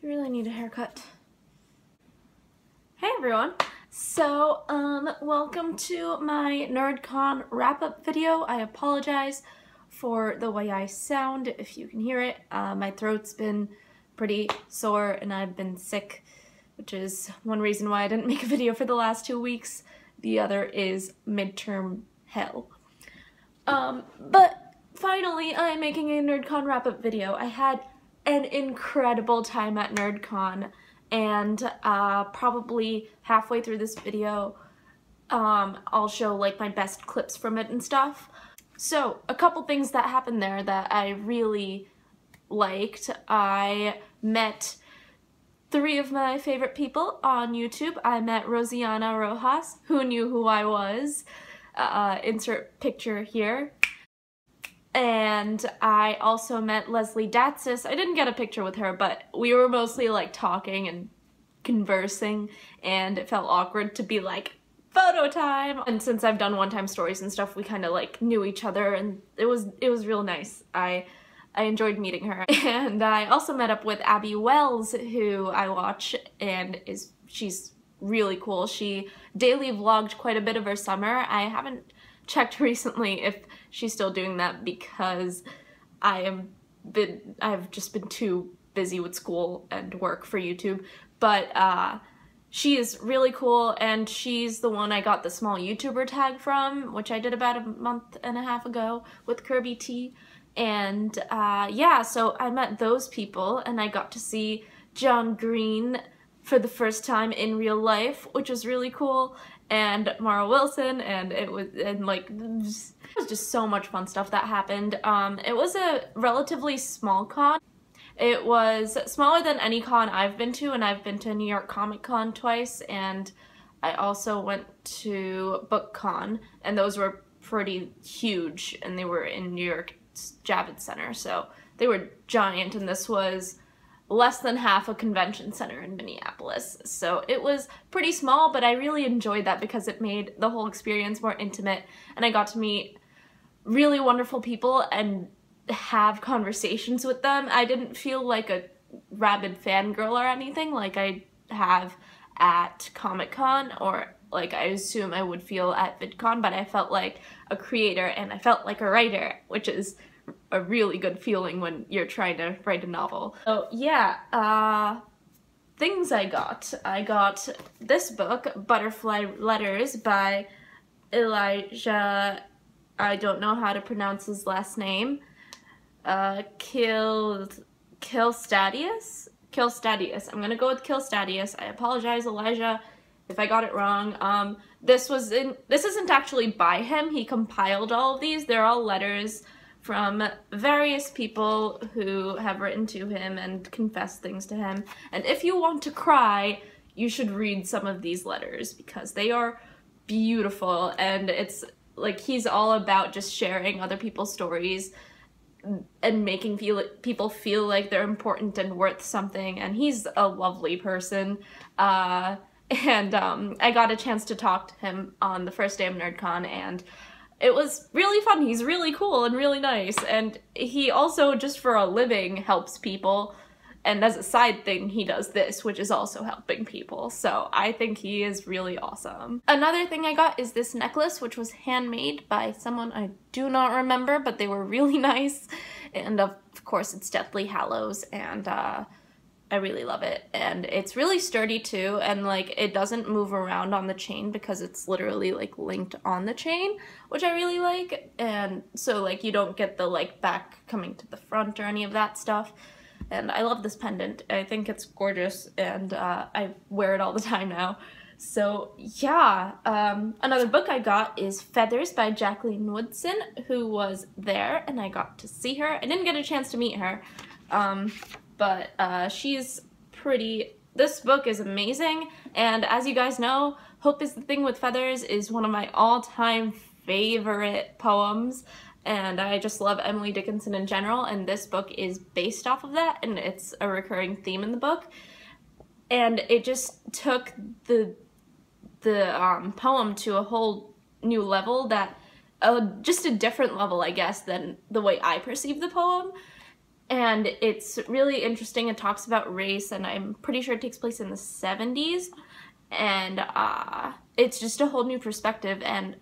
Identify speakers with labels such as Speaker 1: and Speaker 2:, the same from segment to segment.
Speaker 1: I really need a haircut. Hey everyone! So, welcome to my Nerdcon wrap-up video. I apologize for the way I sound, if you can hear it. My throat's been pretty sore and I've been sick, which is one reason why I didn't make a video for the last 2 weeks. The other is midterm hell. But finally, I'm making a Nerdcon wrap-up video. I had an incredible time at Nerdcon, and probably halfway through this video, I'll show like my best clips from it and stuff. So, a couple things that happened there that I really liked. I met 3 of my favorite people on YouTube. I met Rosiana Rojas, who knew who I was. Insert picture here. And I also met Leslie Datsis. I didn't get a picture with her, but we were mostly like talking and conversing, and it felt awkward to be like, photo time! And since I've done one-time stories and stuff, we kind of like knew each other, and it was real nice. I enjoyed meeting her. And I also met up with Abby Wells, who I watch, and she's really cool. She daily vlogged quite a bit of her summer. I haven't checked recently if she's still doing that because I've just been too busy with school and work for YouTube, but she is really cool, and she's the one I got the small YouTuber tag from, which I did about a month and a half ago with Kirby T. And yeah, so I met those people, and I got to see John Green for the first time in real life, which was really cool, and Mara Wilson, and it was just so much fun stuff that happened. It was a relatively small con. It was smaller than any con I've been to, and I've been to New York Comic Con twice, and I also went to BookCon, and those were pretty huge, and they were in New York Javits Center, so they were giant, and this was less than half a convention center in Minneapolis. So it was pretty small, but I really enjoyed that because it made the whole experience more intimate, and I got to meet really wonderful people and have conversations with them. I didn't feel like a rabid fangirl or anything like I have at Comic-Con, or like I assume I would feel at VidCon, but I felt like a creator and I felt like a writer, which is a really good feeling when you're trying to write a novel. So yeah, things I got. I got this book, Butterfly Letters by Elijah, I don't know how to pronounce his last name, Kilstadius? Kilstadius. I'm gonna go with Kilstadius. I apologize, Elijah, if I got it wrong. This isn't actually by him. He compiled all of these. They're all letters from various people who have written to him and confessed things to him. And if you want to cry, you should read some of these letters because they are beautiful, and it's like he's all about just sharing other people's stories and making people feel like they're important and worth something, and he's a lovely person. I got a chance to talk to him on the first day of Nerdcon, and it was really fun. He's really cool and really nice, and he also, just for a living, helps people, and as a side thing, he does this, which is also helping people, so I think he is really awesome. Another thing I got is this necklace, which was handmade by someone I do not remember, but they were really nice, and of course it's Deathly Hallows, and I really love it, and it's really sturdy too, and like it doesn't move around on the chain because it's literally like linked on the chain, which I really like, and so like you don't get the like back coming to the front or any of that stuff. And I love this pendant. I think it's gorgeous, and I wear it all the time now. So yeah, another book I got is Feathers by Jacqueline Woodson, who was there, and I got to see her. I didn't get a chance to meet her, but she's pretty. This book is amazing, and as you guys know, Hope is the Thing with Feathers is one of my all-time favorite poems, and I just love Emily Dickinson in general, and this book is based off of that, and it's a recurring theme in the book. And it just took the poem to a whole new level, that just a different level, I guess, than the way I perceive the poem. and it's really interesting. It talks about race, and I'm pretty sure it takes place in the 70s, and it's just a whole new perspective, and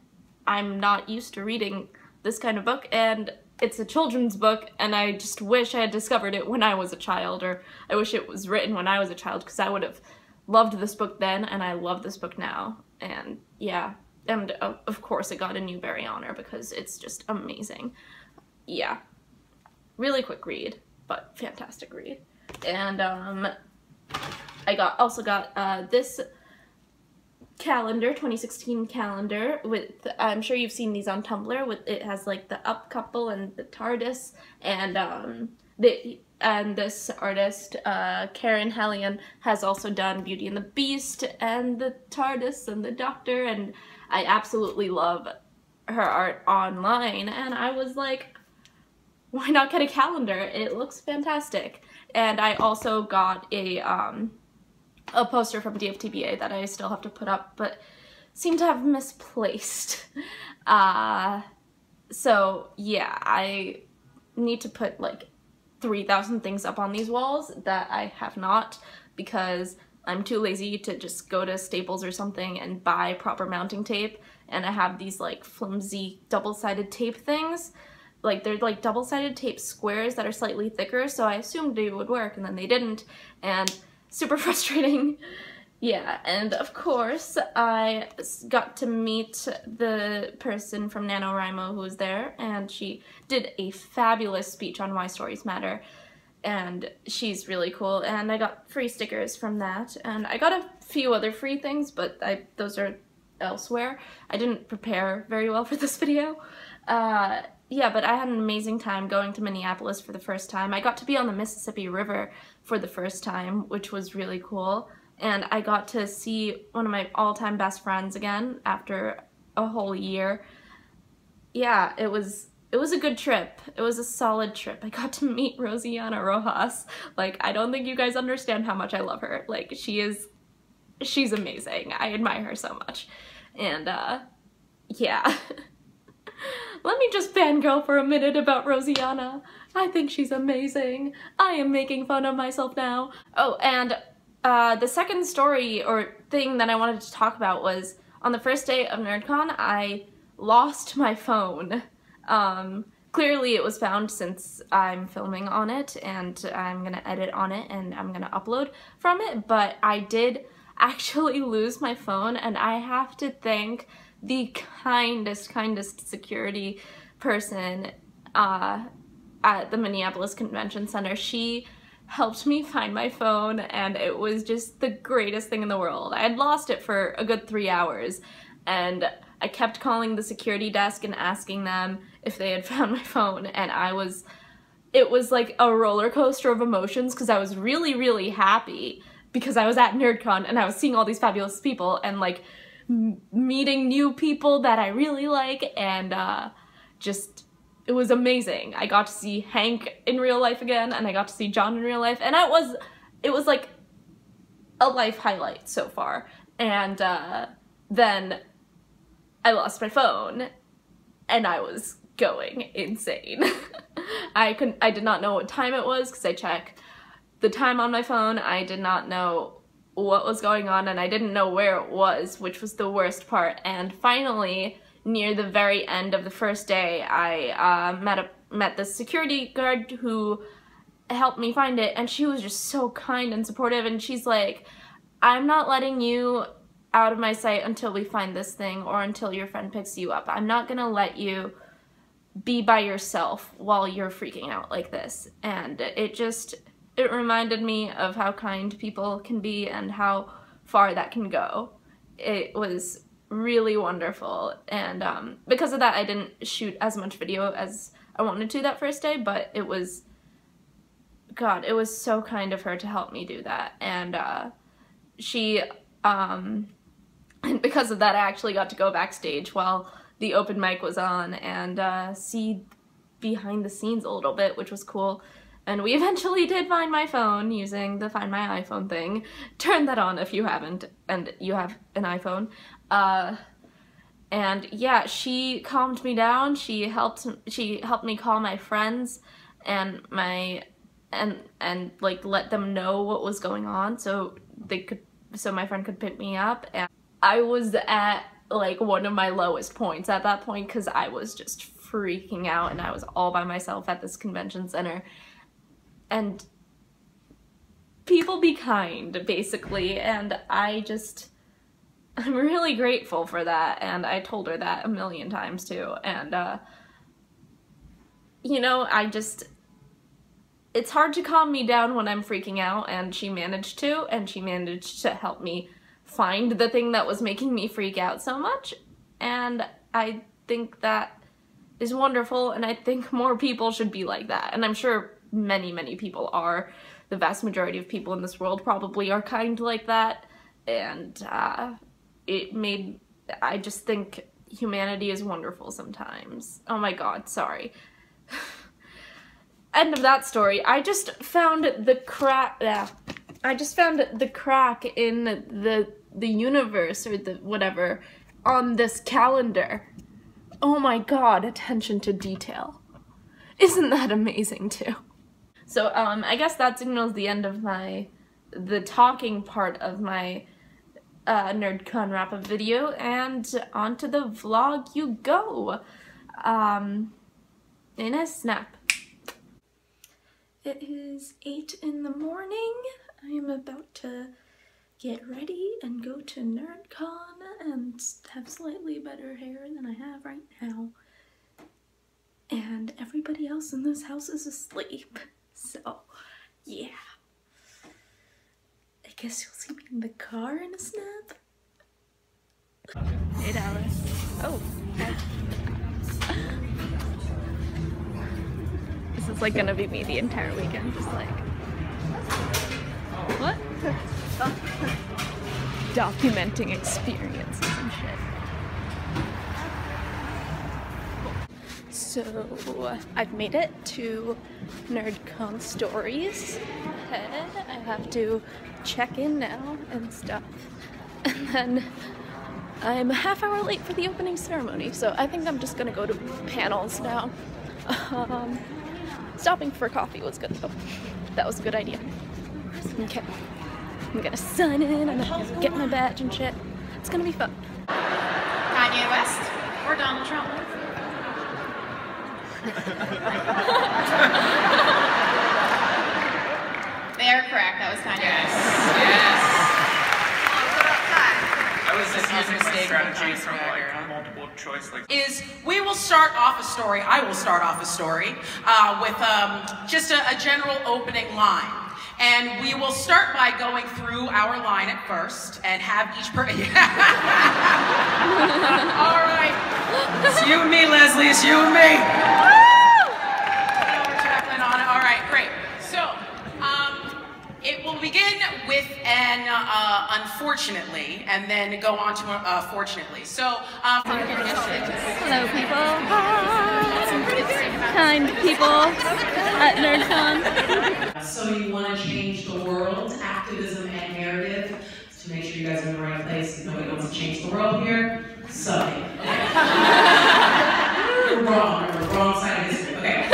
Speaker 1: I'm not used to reading this kind of book, and it's a children's book, and I just wish I had discovered it when I was a child, or I wish it was written when I was a child, because I would have loved this book then, and I love this book now, and yeah, and of course it got a Newbery honor because it's just amazing. Yeah, really quick read, but fantastic read. And I also got this calendar, 2016 calendar, with, I'm sure you've seen these on Tumblr, with, it has like the up couple and the TARDIS, and this artist, Karen Hellion, has also done Beauty and the Beast and the TARDIS and the Doctor, and I absolutely love her art online, and I was like, why not get a calendar? It looks fantastic. And I also got a poster from DFTBA that I still have to put up, but seem to have misplaced. So yeah, I need to put like 3,000 things up on these walls that I have not, because I'm too lazy to just go to Staples or something and buy proper mounting tape, and I have these like flimsy double-sided tape things. Like, they're like double-sided tape squares that are slightly thicker, so I assumed they would work, and then they didn't, and super frustrating. Yeah, and of course, I got to meet the person from NaNoWriMo who was there, and she did a fabulous speech on why stories matter, and she's really cool, and I got free stickers from that, and I got a few other free things, but those are elsewhere. I didn't prepare very well for this video. Yeah, but I had an amazing time going to Minneapolis for the first time. I got to be on the Mississippi River for the first time, which was really cool. And I got to see one of my all-time best friends again after a whole year. Yeah, it was a good trip. It was a solid trip. I got to meet Rosianna Rojas. Like, I don't think you guys understand how much I love her. Like, she's amazing. I admire her so much. And, yeah. Let me just fangirl for a minute about Rosianna. I think she's amazing. I am making fun of myself now. Oh, and the second story or thing that I wanted to talk about was on the first day of Nerdcon, I lost my phone. Clearly it was found since I'm filming on it, and I'm gonna edit on it, and I'm gonna upload from it, but I did actually lose my phone, and I have to thank the kindest security person at the Minneapolis Convention Center. She helped me find my phone, and it was just the greatest thing in the world. I had lost it for a good 3 hours, and I kept calling the security desk and asking them if they had found my phone, and it was like a roller coaster of emotions, because I was really happy because I was at Nerdcon and I was seeing all these fabulous people and like meeting new people that I really like, and just, it was amazing. I got to see Hank in real life again, and I got to see John in real life, and it was like a life highlight so far. And then I lost my phone, and I was going insane. I did not know what time it was, because I checked the time on my phone. I did not know what was going on, and I didn't know where it was, which was the worst part. And finally, near the very end of the first day, I met the security guard who helped me find it, and she was just so kind and supportive, and she's like, I'm not letting you out of my sight until we find this thing, or until your friend picks you up. I'm not gonna let you be by yourself while you're freaking out like this. And it reminded me of how kind people can be and how far that can go. It was really wonderful, and because of that I didn't shoot as much video as I wanted to that first day, but it was, God, it was so kind of her to help me do that. And she, and because of that I actually got to go backstage while the open mic was on and see behind the scenes a little bit, which was cool. And we eventually did find my phone using the Find My iPhone thing. Turn that on if you haven't and you have an iPhone. And yeah, she calmed me down. She helped me call my friends and my and like let them know what was going on so my friend could pick me up. And I was at like one of my lowest points at that point because I was just freaking out and I was all by myself at this convention center. And people be kind, basically, and I'm really grateful for that, and I told her that a million times too. And you know, it's hard to calm me down when I'm freaking out, and she managed to help me find the thing that was making me freak out so much. And I think that is wonderful, and I think more people should be like that. And I'm sure many people are. The vast majority of people in this world probably are kind like that. And I just think humanity is wonderful sometimes. Oh my god, sorry. End of that story. I just found the crack in the universe, or the whatever, on this calendar. Oh my god, attention to detail. Isn't that amazing too? So I guess that signals the end of the talking part of my Nerdcon wrap-up video, and onto the vlog you go. In a snap. It is 8 in the morning. I am about to get ready and go to Nerdcon and have slightly better hair than I have right now. And everybody else in this house is asleep. So, yeah. I guess you'll see me in the car in a snap. Hey, Dallas. Oh, hi. This is like gonna be me the entire weekend, just like... What? Documenting experiences and shit. So, I've made it to Nerdcon Stories. Ahead. I have to check in now and stuff. And then I'm a half hour late for the opening ceremony, so I think I'm just gonna go to panels now. Stopping for coffee was good though. That was a good idea. Okay. I'm gonna sign in, I'm gonna get my badge and shit. It's gonna be fun.
Speaker 2: Kanye West or Donald Trump? They are correct. That was Kanye West. Yes.
Speaker 3: I was just using my strategy from like multiple choice.
Speaker 4: We will start off a story. I will start off a story with just a general opening line. And we will start by going through our line at first and have each person. All right. It's you and me, Leslie. It's you and me. We're tackling on it. All right, great. So, it will begin with an unfortunately, and then go on to fortunately. So,
Speaker 1: Hello, people. Kind people at Nerdcon.
Speaker 4: So you want to change the world, activism and narrative, to make sure you guys are in the right place. Nobody wants to change the world here. Sorry. You're wrong. You're the wrong side of history. Okay.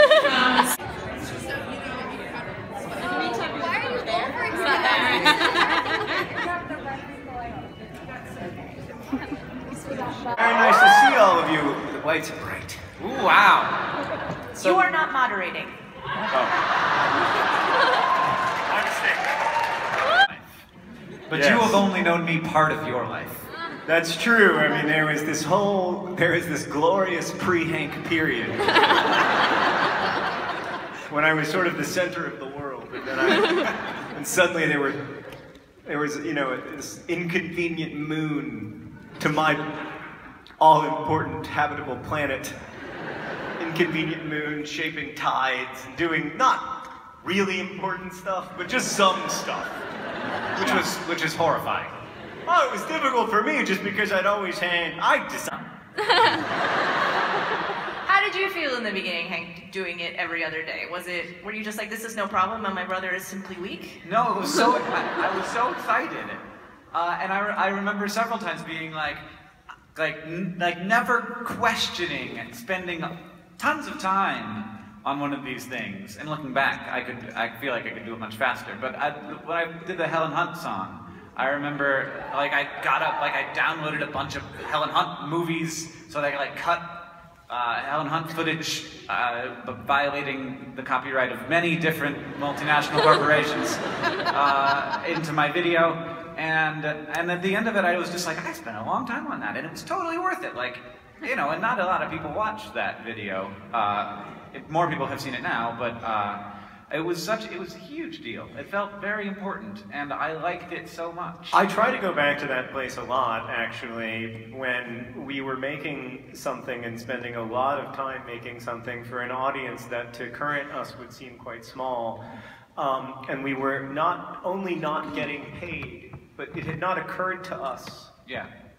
Speaker 5: Very nice to see all of you. The lights are bright.
Speaker 3: Ooh, wow.
Speaker 2: You are not moderating.
Speaker 5: But you have only known me part of your life. That's true. I mean, there is this glorious pre-Hank period when I was sort of the center of the world, and then and suddenly there was, you know, this inconvenient moon to my all-important habitable planet. Inconvenient moon shaping tides, doing not really important stuff, but just some stuff, which was horrifying. Well, it was difficult for me just because I'd always
Speaker 2: How did you feel in the beginning, Hank, doing it every other day? Were you just like, this is no problem and my brother is simply weak?
Speaker 3: No, it was so, I was so excited. And I remember several times being like never questioning and spending tons of time on one of these things. And looking back, I feel like I could do it much faster. But when I did the Helen Hunt song, I remember, like, I got up, like, I downloaded a bunch of Helen Hunt movies so that I could, like, cut Helen Hunt footage, violating the copyright of many different multinational corporations into my video. And at the end of it, I was just like, I spent a long time on that, and it was totally worth it. Like, you know, and not a lot of people watched that video. More people have seen it now, but it was a huge deal. It felt very important, and I liked it so much.
Speaker 5: I try to go back to that place a lot, actually, when we were making something and spending a lot of time making something for an audience that to current us would seem quite small. And we were not only not getting paid, but it had not occurred to us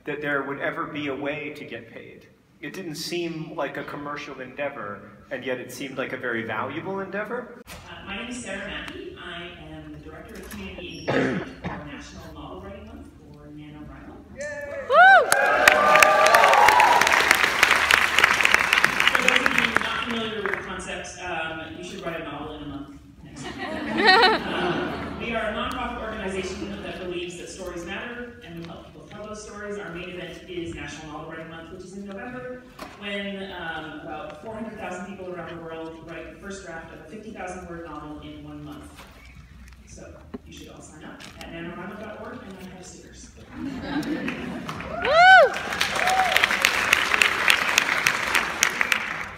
Speaker 5: that there would ever be a way to get paid. It didn't seem like a commercial endeavor, and yet it seemed like a very valuable endeavor.
Speaker 6: My name is Sarah Mackey. I am the Director of Community Engagement for National Novel Writing Month for NaNoWriMo. For those of you not familiar with the concept, you should write a novel in a month next week. We are a nonprofit organization that believes that stories matter, and we help people tell those stories. Our main event is National Novel Writing Month, which is in November, when about 400,000 people around the world write the first draft of a 50,000-word novel in 1 month. So you should all sign up at nanorama.org and I have stickers.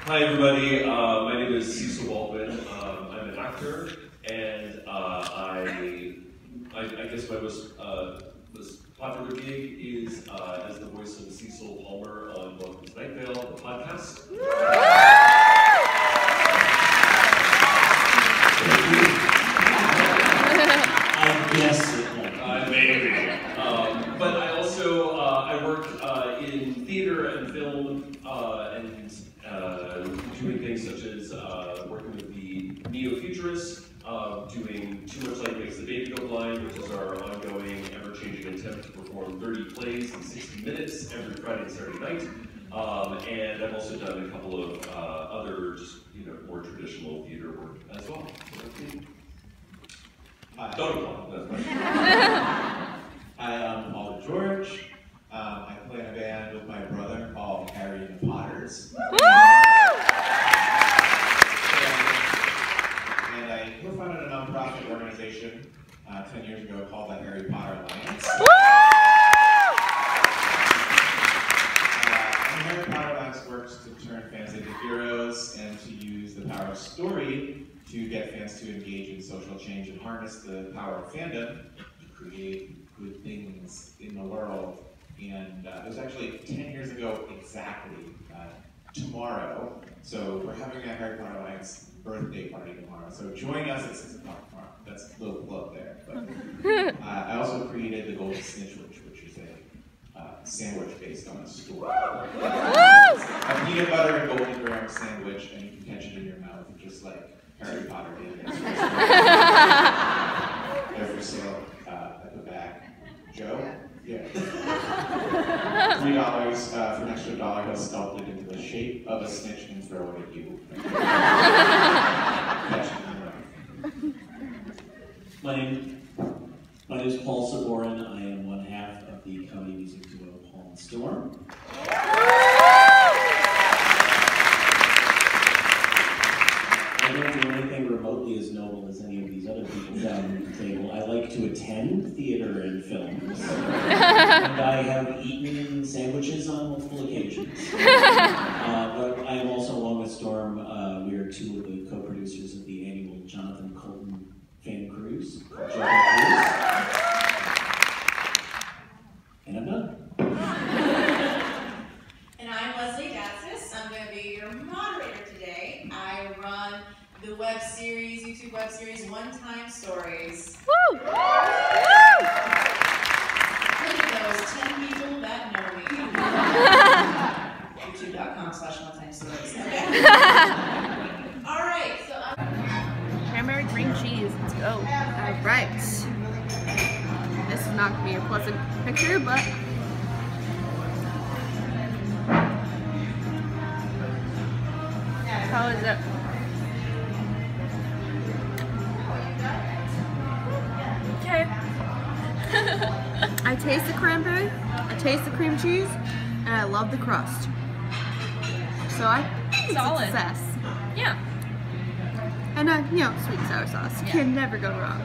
Speaker 7: Hi everybody, my name is Cecil Waldman. I'm an actor, and I guess my most popular gig is as the voice of Cecil Palmer on Welcome to Night Vale, the podcast.
Speaker 6: I guess it might.
Speaker 7: Maybe. But I also I work in theater and film and doing things such as working with the neo-futurists, doing Too Much Light Makes the Baby Go Blind, which is our ongoing, ever-changing attempt to perform 30 plays in 60 minutes every Friday and Saturday night. And I've also done a couple of other, just, more traditional theater work as well.
Speaker 8: Hi, I'm Paul George. I play in a band with my brother called Harry and the Potters. And I co-founded a nonprofit organization 10 years ago called the Harry Potter Alliance. And the Harry Potter Alliance works to turn fans into heroes and to use the power of story to get fans to engage in social change and harness the power of fandom to create good things in the world. And it was actually 10 years ago exactly, tomorrow. So we're having a Harry Potter Alliance birthday party tomorrow. So join us at 6 o'clock tomorrow. That's a little plug there. But, I also created the Golden Snitch Witch, which is a sandwich based on a story. A peanut butter and golden graham sandwich, and you can catch it in your mouth, just like Harry Potter did. They're for sale at the back. Joe? Yeah. $3 for an extra $1, he'll sculpt it into the shape of a snitch and throw it at you. Catch it in your mouth.
Speaker 6: My name is Paul Saborin. I am one half of the comedy music duo Paul and Storm. I don't do anything remotely as noble as any of these other people down the table. I like to attend theater and films, and I have eaten sandwiches on multiple occasions. But I am also, along with Storm, we are two of the co-producers of the annual Jonathan Colton fan cruise, called Jonathan Cruise. And I'm done.
Speaker 9: And I'm Leslie Gatsis. I'm going to be your moderator today. I run the web series, YouTube web series, One Time Stories. Woo! Woo! Look at those 10 people that know me. YouTube.com/onetimestories. Okay. All right, so
Speaker 1: Cranberry cream cheese, let's go. Alright. This is not going to be a pleasant picture, but how is it?
Speaker 10: I taste the cranberry, I taste the cream cheese, and I love the crust. So I think it's a success.
Speaker 1: Yeah.
Speaker 10: And you know, sweet and sour sauce can never go wrong.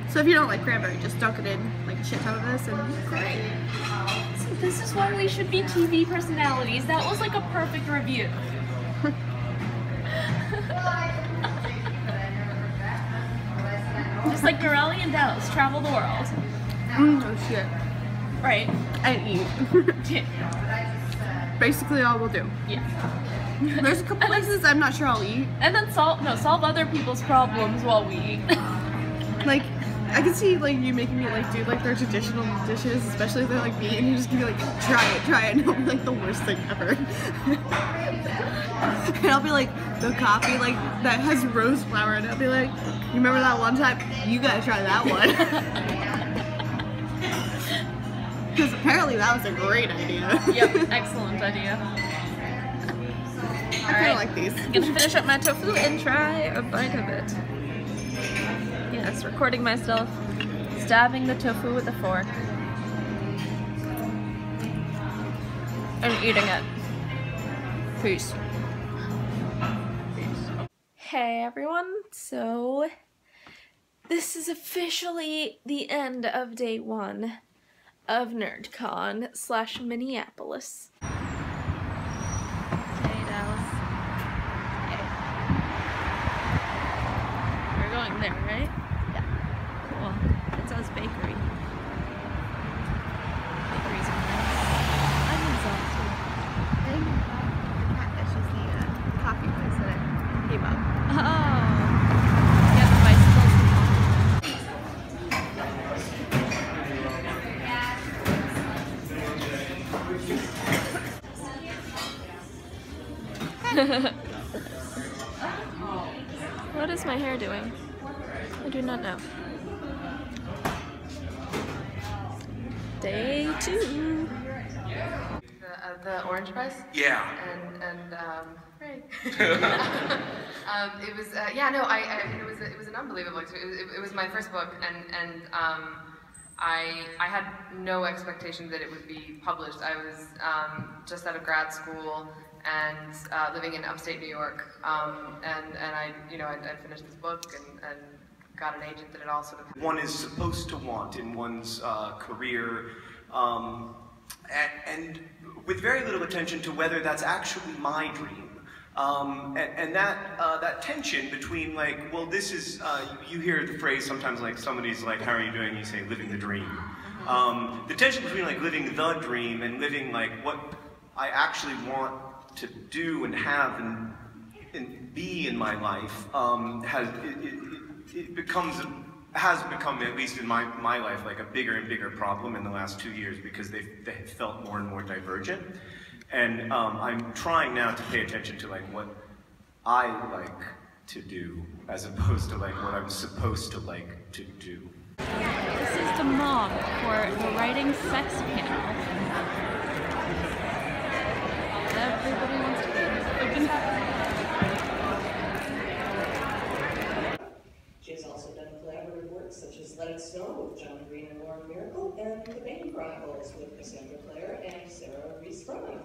Speaker 10: So if you don't like cranberry, just dunk it in like a shit ton of this and great.
Speaker 1: So this is why we should be TV personalities. That was like a perfect review. Just like Norelli and Dallas travel the world.
Speaker 10: Oh shit.
Speaker 1: Right.
Speaker 10: And eat. Basically all we'll do.
Speaker 1: Yeah.
Speaker 10: There's a couple places I'm not sure I'll eat.
Speaker 1: And then solve other people's problems while we eat.
Speaker 10: Like, I can see like you making me like do like their traditional dishes, especially if they're like meat, and you're just gonna be like, try it, and it'll be like the worst thing ever. And I'll be like, the coffee like that has rose flour, and I'll be like, you remember that one time? You gotta try that one. Because apparently that was a great idea.
Speaker 1: Yep, excellent idea.
Speaker 10: I kinda like these.
Speaker 1: I'm gonna finish up my tofu and try a bite of it. Yes, recording myself stabbing the tofu with a fork and eating it. Peace. Hey everyone, so this is officially the end of day 1 of Nerdcon / Minneapolis. Hey Dallas. Hey. We're going there, right? Yeah. Cool. It says bakery. Bakeries are nice. I'm exhausted.
Speaker 10: I think Catfish is the coffee place that I came up.
Speaker 1: Oh. Yeah, the bicycles. What is my hair doing? I do not know. Day 2.
Speaker 11: The orange pies?
Speaker 3: Yeah.
Speaker 11: And right. It was yeah, no, I mean it was an unbelievable experience. It was my first book, and I had no expectation that it would be published. I was just out of grad school and living in upstate New York, and I finished this book and got an agent that it all sort of.
Speaker 5: One is supposed to want in one's career, and with very little attention to whether that's actually my dream. And that tension between like, well, this is, you hear the phrase sometimes like somebody's like, how are you doing? You say, living the dream. The tension between like living the dream and living like what I actually want to do and have and be in my life has become, at least in my life, like a bigger and bigger problem in the last 2 years because they felt more and more divergent. And I'm trying now to pay attention to like what I like to do as opposed to like what I'm supposed to like to do.
Speaker 1: This is the mom for the writing sex panel. Everybody wants to be
Speaker 12: She has also done collaborative work such as Let It Snow with John Green and Lauren Miracle, and The Bane Chronicles with Cassandra Clare and Sarah Reese Froman.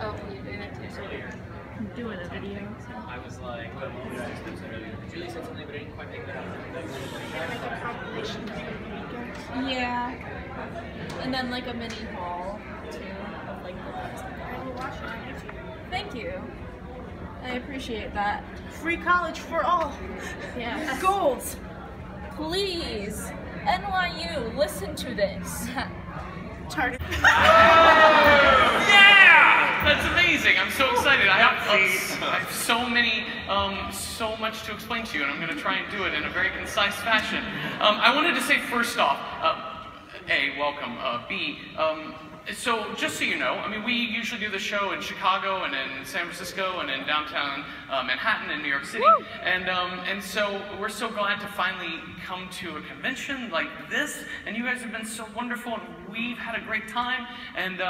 Speaker 11: Oh, you did it too.
Speaker 1: I'm doing a video. So.
Speaker 13: I was like, Julie said something, but I didn't quite make that out.
Speaker 1: Like a compilation yeah. And then like a mini haul too of like the books. I will watch it on YouTube. Thank you. I appreciate that.
Speaker 2: Free college for all.
Speaker 1: Yeah.
Speaker 2: Goals.
Speaker 1: Please, NYU, listen to this.
Speaker 2: Target.
Speaker 14: Yeah! That's amazing. I'm so excited. I have so much to explain to you, and I'm going to try and do it in a very concise fashion. I wanted to say first off, A, welcome. B, so just so you know, I mean, we usually do the show in Chicago and in San Francisco and in downtown Manhattan and New York City. And so we're so glad to finally come to a convention like this. And you guys have been so wonderful, and we've had a great time. And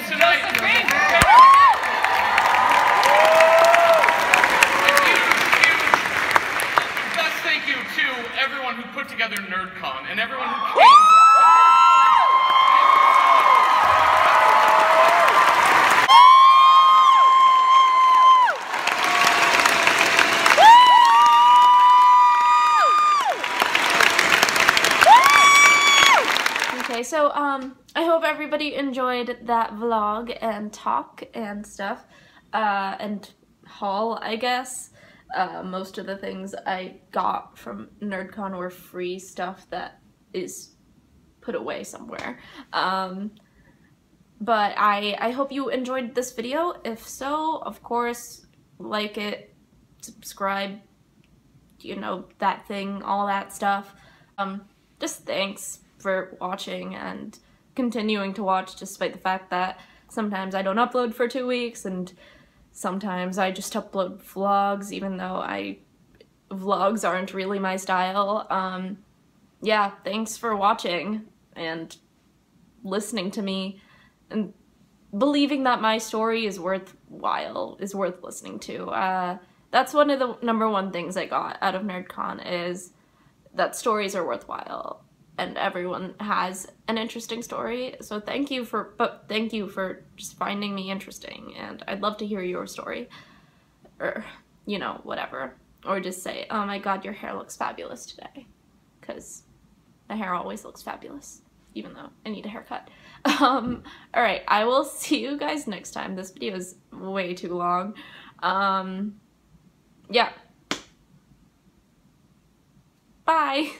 Speaker 14: tonight. Best thank you to everyone who put together Nerdcon and everyone who came.
Speaker 1: Okay, so I hope everybody enjoyed that vlog and talk and stuff, and haul, I guess. Most of the things I got from Nerdcon were free stuff that is put away somewhere. But I hope you enjoyed this video. If so, of course, like it, subscribe, you know, that thing, all that stuff. Just thanks for watching and continuing to watch despite the fact that sometimes I don't upload for 2 weeks and sometimes I just upload vlogs even though vlogs aren't really my style. Yeah, thanks for watching and listening to me and believing that my story is worthwhile, is worth listening to. That's one of the #1 things I got out of Nerdcon, is that stories are worthwhile and everyone has an interesting story. So thank you for just finding me interesting, and I'd love to hear your story, or, you know, whatever. Or just say, oh my god, your hair looks fabulous today, because my hair always looks fabulous, even though I need a haircut. Alright, I will see you guys next time. This video is way too long. Yeah. Bye!